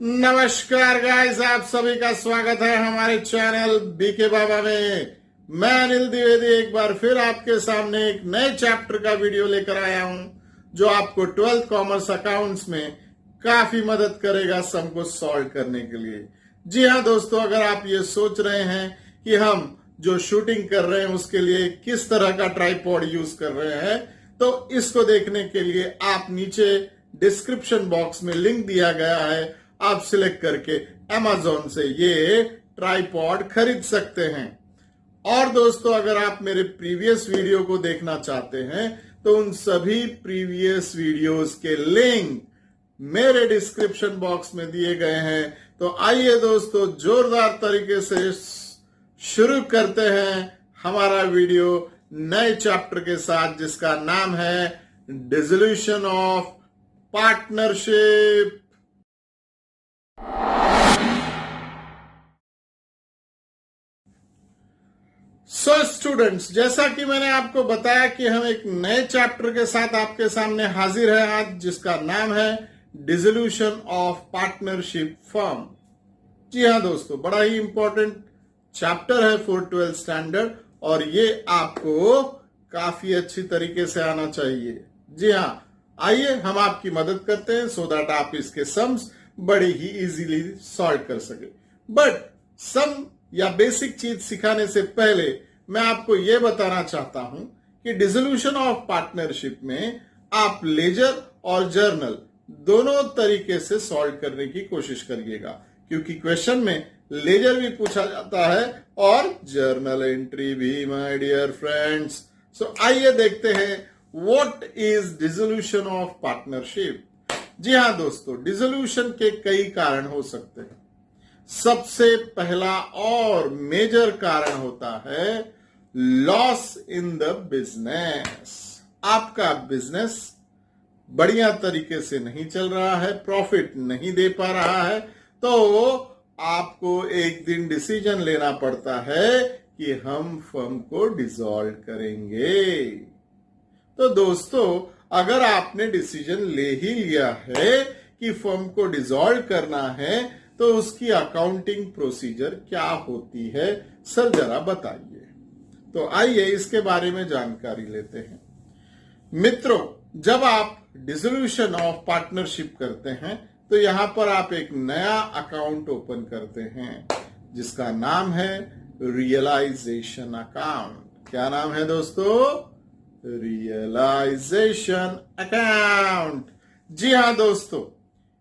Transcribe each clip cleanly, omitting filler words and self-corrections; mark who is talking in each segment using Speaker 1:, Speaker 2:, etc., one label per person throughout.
Speaker 1: नमस्कार गाइस, आप सभी का स्वागत है हमारे चैनल बीके बाबा में। मैं अनिल द्विवेदी एक बार फिर आपके सामने एक नए चैप्टर का वीडियो लेकर आया हूं जो आपको 12th कॉमर्स अकाउंट्स में काफी मदद करेगा सम को सॉल्व करने के लिए। जी हाँ दोस्तों, अगर आप ये सोच रहे हैं कि हम जो शूटिंग कर रहे हैं उसके लिए किस तरह का ट्राइपॉड यूज कर रहे हैं, तो इसको देखने के लिए आप नीचे डिस्क्रिप्शन बॉक्स में लिंक दिया गया है, आप सिलेक्ट करके Amazon से ये ट्राइपॉड खरीद सकते हैं। और दोस्तों, अगर आप मेरे प्रीवियस वीडियो को देखना चाहते हैं तो उन सभी प्रीवियस वीडियोस के लिंक मेरे डिस्क्रिप्शन बॉक्स में दिए गए हैं। तो आइए दोस्तों, जोरदार तरीके से शुरू करते हैं हमारा वीडियो नए चैप्टर के साथ, जिसका नाम है dissolution of partnership. So students, जैसा कि मैंने आपको बताया कि हम एक नए चैप्टर के साथ आपके सामने हाजिर है आज, जिसका नाम है डिसोल्यूशन ऑफ पार्टनरशिप फर्म। जी हाँ दोस्तों, बड़ा ही इंपॉर्टेंट चैप्टर है फॉर 12th स्टैंडर्ड और ये आपको काफी अच्छी तरीके से आना चाहिए। जी हाँ, आइए हम आपकी मदद करते हैं सो दैट आप इसके सम्स बड़े ही इजीली सॉल्व कर सके। बट सम या बेसिक चीज सिखाने से पहले मैं आपको यह बताना चाहता हूं कि डिसोल्यूशन ऑफ पार्टनरशिप में आप लेजर और जर्नल दोनों तरीके से सॉल्व करने की कोशिश करिएगा, क्योंकि क्वेश्चन में लेजर भी पूछा जाता है और जर्नल एंट्री भी, माय डियर फ्रेंड्स। सो आइए देखते हैं what is dissolution of partnership. जी हाँ दोस्तों, डिसोल्यूशन के कई कारण हो सकते हैं। सबसे पहला और मेजर कारण होता है लॉस इन द बिजनेस। आपका बिजनेस बढ़िया तरीके से नहीं चल रहा है, प्रॉफिट नहीं दे पा रहा है, तो आपको एक दिन डिसीजन लेना पड़ता है कि हम फर्म को डिसॉल्व करेंगे। तो दोस्तों, अगर आपने डिसीजन ले ही लिया है कि फर्म को डिसॉल्व करना है, तो उसकी अकाउंटिंग प्रोसीजर क्या होती है सर, जरा बताइए। तो आइए इसके बारे में जानकारी लेते हैं। मित्रों, जब आप डिसोल्यूशन ऑफ पार्टनरशिप करते हैं तो यहां पर आप एक नया अकाउंट ओपन करते हैं जिसका नाम है रियलाइजेशन अकाउंट। क्या नाम है दोस्तों? Realisation account. जी हाँ दोस्तों,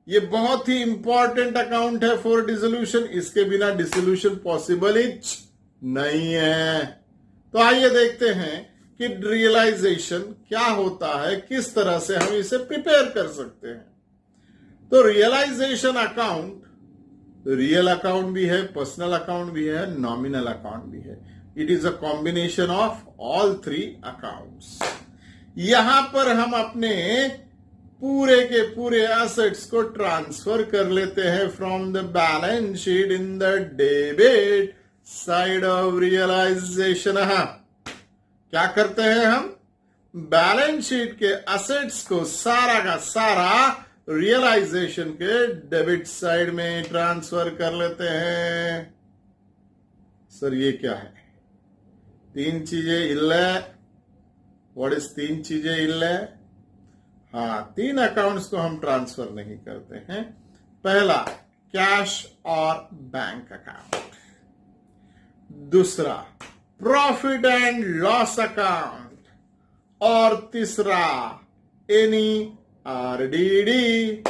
Speaker 1: ये बहुत ही इंपॉर्टेंट अकाउंट है फॉर डिसोल्यूशन। इसके बिना डिसोल्यूशन पॉसिबल ही नहीं है। तो आइए देखते हैं कि रियलाइजेशन क्या होता है, किस तरह से हम इसे प्रिपेयर कर सकते हैं। तो रियलाइजेशन अकाउंट रियल अकाउंट भी है, पर्सनल अकाउंट भी है, नॉमिनल अकाउंट भी है। It is a combination of all three accounts. यहां पर हम अपने पूरे के पूरे एसेट्स को ट्रांसफर कर लेते हैं from the balance sheet in the debit side of realisation. क्या करते हैं हम? बैलेंस शीट के एसेट्स को सारा का सारा रियलाइजेशन के डेबिट साइड में ट्रांसफर कर लेते हैं। सर ये क्या है? तीन चीजें इल्ले। व्हाट इज तीन चीजें इल्ले? हाँ, तीन अकाउंट्स को हम ट्रांसफर नहीं करते हैं। पहला कैश और बैंक अकाउंट, दूसरा प्रॉफिट एंड लॉस अकाउंट, और तीसरा any RDD.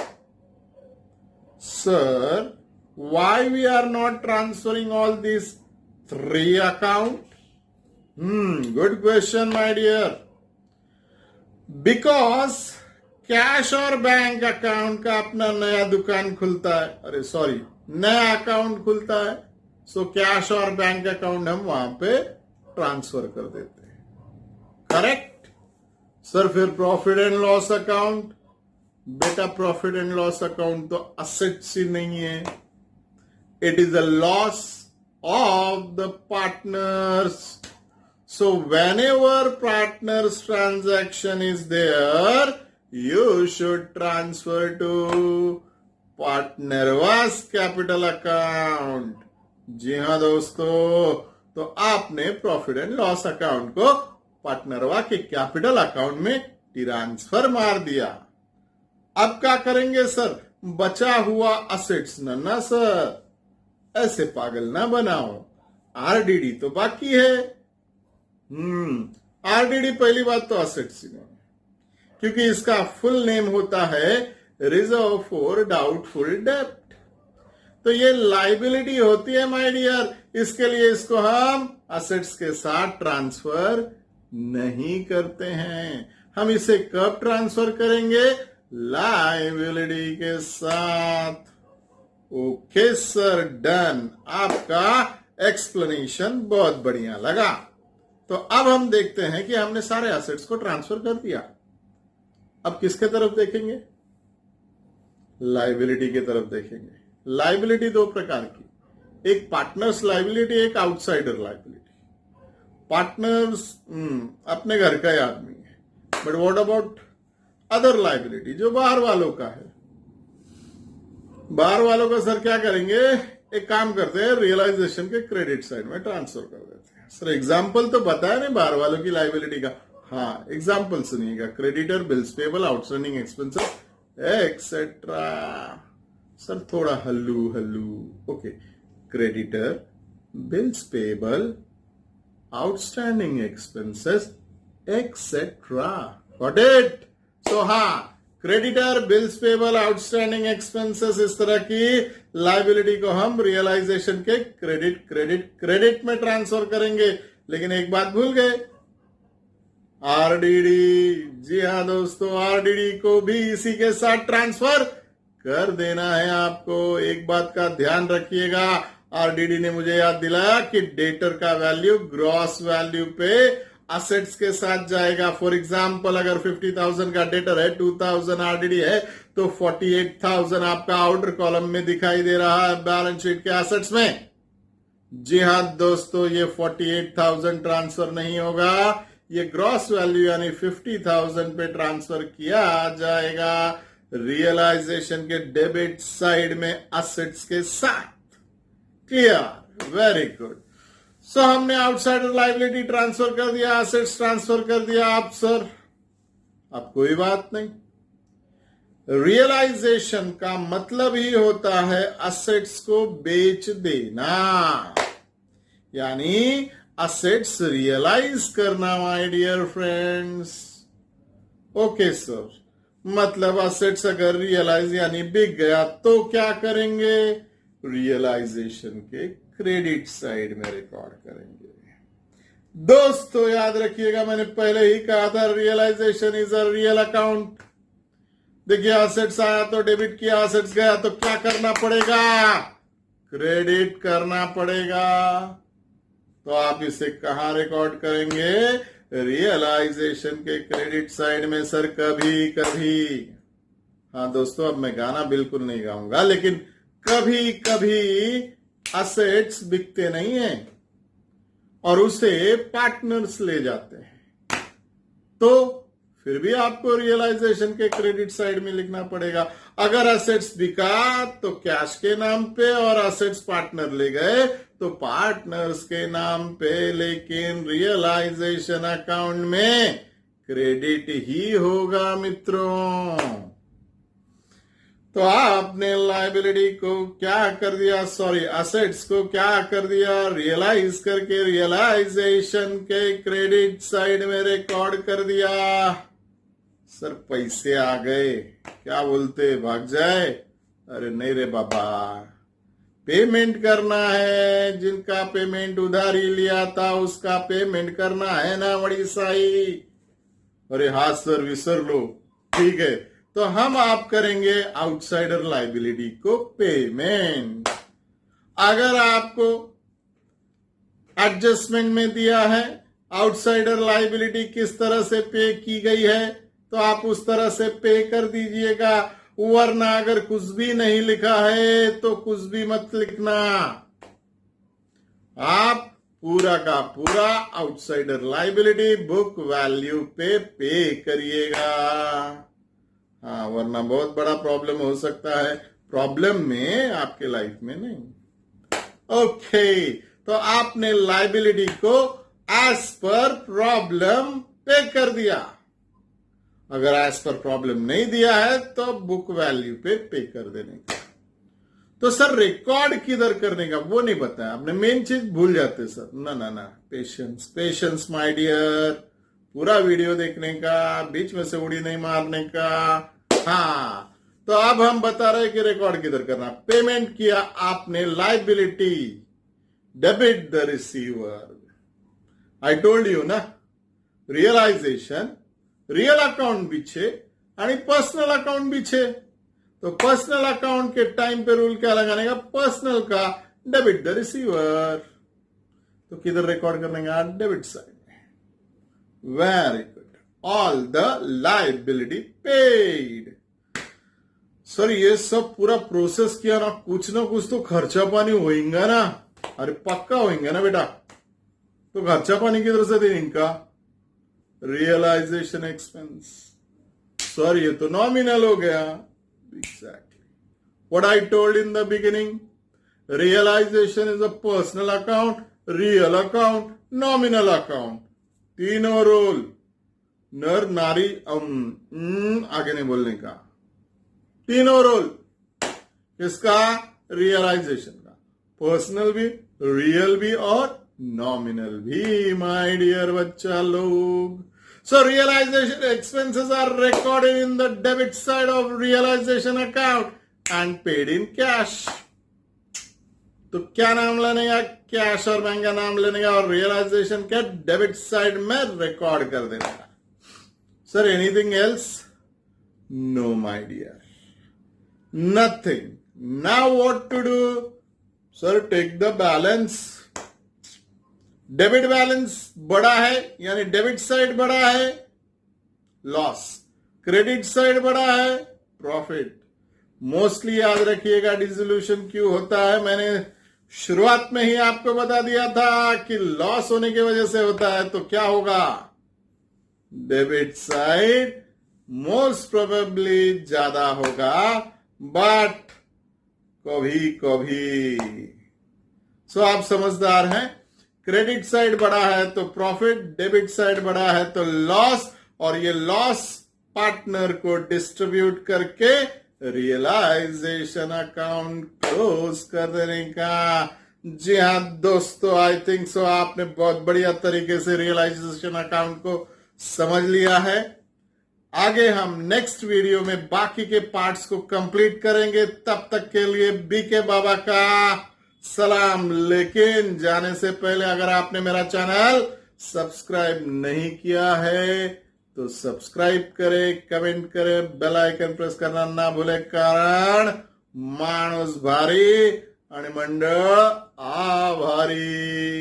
Speaker 1: Sir, why we are not transferring all this three account? Good question my dear. Because cash और बैंक अकाउंट का अपना नया दुकान खुलता है, अरे सॉरी, नया अकाउंट खुलता है। सो कैश और बैंक अकाउंट हम वहां पे ट्रांसफर कर देते हैं। Correct sir. फिर प्रॉफिट एंड लॉस अकाउंट, बेटा प्रॉफिट एंड लॉस अकाउंट तो असेट्स ही नहीं है। It is the loss of the partners. So whenever partners transaction is there, you should transfer to partners capital account. जी हाँ दोस्तों, तो आपने प्रॉफिट एंड लॉस अकाउंट को पार्टनरवा के कैपिटल अकाउंट में ट्रांसफर मार दिया। अब क्या करेंगे सर? बचा हुआ असेट्स ना सर, ऐसे पागल ना बनाओ, आरडीडी तो बाकी है। आरडीडी पहली बात तो असेट्स ही नहीं, क्योंकि इसका फुल नेम होता है रिजर्व फॉर डाउटफुल डेब्ट। तो ये लाइबिलिटी होती है माय डियर, इसके लिए इसको हम असेट्स के साथ ट्रांसफर नहीं करते हैं। हम इसे कब ट्रांसफर करेंगे? लाइबिलिटी के साथ। Okay sir, done. आपका एक्सप्लेनेशन बहुत बढ़िया लगा। तो अब हम देखते हैं कि हमने सारे एसेट्स को ट्रांसफर कर दिया। अब किसके तरफ देखेंगे? लाइबिलिटी की तरफ देखेंगे। लाइबिलिटी दो प्रकार की, एक पार्टनर्स लाइबिलिटी, एक आउटसाइडर लाइबिलिटी। पार्टनर्स अपने घर का ही आदमी है, but what about other liability जो बाहर वालों का है? बाहर वालों का सर क्या करेंगे? एक काम करते हैं, रियलाइजेशन के क्रेडिट साइड में ट्रांसफर कर देते हैं। सर एग्जाम्पल तो बताया नहीं बाहर वालों की लाइबिलिटी का। हाँ, एग्जाम्पल सुनिएगा। Creditor, bills payable, outstanding expenses etcetera. Sir थोड़ा हल्लू। Okay, creditor, bills payable, outstanding expenses etcetera. Got it? So हाँ, creditor, bills payable, outstanding expenses, इस तरह की लाइबिलिटी को हम रियलाइजेशन के क्रेडिट में ट्रांसफर करेंगे। लेकिन एक बात भूल गए, आरडीडी। जी हाँ दोस्तों, आरडीडी को भी इसी के साथ ट्रांसफर कर देना है आपको। एक बात का ध्यान रखिएगा, आरडीडी ने मुझे याद दिलाया कि डेटर का वैल्यू ग्रॉस वैल्यू पे असेट्स के साथ जाएगा। फॉर एग्जाम्पल, अगर 50,000 का डेटर है, 2,000 आरडीडी है, तो 48,000 आपका आउटर कॉलम में दिखाई दे रहा है बैलेंस शीट के असेट्स में। जी हाँ दोस्तों, ये 48,000 ट्रांसफर नहीं होगा, ये ग्रॉस वैल्यू यानी 50,000 पे ट्रांसफर किया जाएगा रियलाइजेशन के डेबिट साइड में असेट्स के साथ। क्लियर? Very good. सो हमने आउटसाइडर लाइबिलिटी ट्रांसफर कर दिया, असेट्स ट्रांसफर कर दिया। आप सर, अब कोई बात नहीं। रियलाइजेशन का मतलब ही होता है असेट्स को बेच देना, यानी असेट्स रियलाइज करना my dear friends. Okay sir, मतलब असेट्स अगर रियलाइज यानी बिक गया तो क्या करेंगे? रियलाइजेशन के क्रेडिट साइड में रिकॉर्ड करेंगे। दोस्तों याद रखिएगा, मैंने पहले ही कहा था realisation is a real account. देखिए, असेट्स आया तो डेबिट किया, असेट्स गया तो क्या करना पड़ेगा? क्रेडिट करना पड़ेगा। तो आप इसे कहां रिकॉर्ड करेंगे? रियलाइजेशन के क्रेडिट साइड में सर, कभी। हाँ दोस्तों, अब मैं गाना बिल्कुल नहीं गाऊंगा, लेकिन कभी असेट्स बिकते नहीं हैं और उसे पार्टनर्स ले जाते हैं, तो फिर भी आपको रियलाइजेशन के क्रेडिट साइड में लिखना पड़ेगा। अगर असेट्स बिका तो कैश के नाम पे और असेट्स पार्टनर ले गए तो पार्टनर्स के नाम पे, लेकिन रियलाइजेशन अकाउंट में क्रेडिट ही होगा मित्रों। तो आपने लाइबिलिटी को क्या कर दिया, सॉरी असेट्स को क्या कर दिया? रियलाइज करके रियलाइजेशन के क्रेडिट साइड में रिकॉर्ड कर दिया। सर पैसे आ गए, क्या बोलते, भाग जाए? अरे नहीं रे बाबा, पेमेंट करना है। जिनका पेमेंट उधारी लिया था उसका पेमेंट करना है ना बड़ी साई। अरे हाँ सर, विसर लो। ठीक है, तो हम आप करेंगे आउटसाइडर लाइबिलिटी को पेमेंट। अगर आपको एडजस्टमेंट में दिया है आउटसाइडर लाइबिलिटी किस तरह से पे की गई है, तो आप उस तरह से पे कर दीजिएगा। वरना अगर कुछ भी नहीं लिखा है तो कुछ भी मत लिखना, आप पूरा का पूरा आउटसाइडर लाइबिलिटी बुक वैल्यू पे करिएगा। हाँ, वरना बहुत बड़ा प्रॉब्लम हो सकता है। प्रॉब्लम में, आपके लाइफ में नहीं। ओके, तो आपने लाइबिलिटी को एज पर प्रॉब्लम पे कर दिया। अगर एज पर प्रॉब्लम नहीं दिया है तो बुक वैल्यू पे कर देने का। तो सर रिकॉर्ड किधर करने का वो नहीं बताया आपने, मेन चीज भूल जाते सर। ना ना ना, पेशेंस पेशेंस माय डियर, पूरा वीडियो देखने का, बीच में से उड़ी नहीं मारने का। हाँ, तो अब हम बता रहे कि रिकॉर्ड किधर करना। पेमेंट किया आपने, liability, debit the receiver. I told you ना, रियलाइजेशन रियल अकाउंट भी छे और पर्सनल अकाउंट भी छे। तो पर्सनल अकाउंट के टाइम पे रूल क्या लगाने का, पर्सनल का डेबिट द रिसीवर। तो किधर रिकॉर्ड करने का, डेबिट साइड में। Very good, all the liability paid. Sir ये सब पूरा प्रोसेस किया ना, कुछ तो खर्चा पानी होएगा ना। अरे पक्का होएगा ना बेटा। तो खर्चा पानी किधर से देने का, रियलाइजेशन एक्सपेंस। सर ये तो नॉमिनल हो गया। Exactly. What I told in the beginning, realization is a personal account, real account, nominal account. तीनों रोल, नर नारी आगे नहीं बोलने का, तीनों रोल किसका, रियलाइजेशन का, पर्सनल भी, रियल भी और नॉमिनल भी। माय डियर बच्चा लोग, so realization expenses are recorded in the debit side of realization account and paid in cash. तो क्या नाम लेने का, कैश और बैंक का नाम लेने का, और रियलाइजेशन के डेबिट साइड में रिकॉर्ड कर देने का। Sir anything else, no my dear, nothing. Now what to do, sir take the balance. Debit balance बड़ा है यानी डेबिट साइड बड़ा है, लॉस। क्रेडिट साइड बड़ा है, प्रॉफिट। मोस्टली याद रखिएगा डिसोल्यूशन क्यों होता है, मैंने शुरुआत में ही आपको बता दिया था कि लॉस होने की वजह से होता है। तो क्या होगा, डेबिट साइड मोस्ट प्रोबेबली ज्यादा होगा, बट कभी कभी। सो आप समझदार हैं, क्रेडिट साइड बड़ा है तो प्रॉफिट, डेबिट साइड बड़ा है तो लॉस, और ये लॉस पार्टनर को डिस्ट्रीब्यूट करके रियलाइजेशन अकाउंट क्लोज कर देने का। जी हाँ दोस्तों, आई थिंक सो आपने बहुत बढ़िया तरीके से रियलाइजेशन अकाउंट को समझ लिया है। आगे हम नेक्स्ट वीडियो में बाकी के पार्ट्स को कंप्लीट करेंगे। तब तक के लिए बीके बाबा का सलाम। लेकिन जाने से पहले अगर आपने मेरा चैनल सब्सक्राइब नहीं किया है तो सब्सक्राइब करें, कमेंट करें, बेल आइकन प्रेस करना ना भूले, कारण माणूस भारी आणि मंडळ आभारी।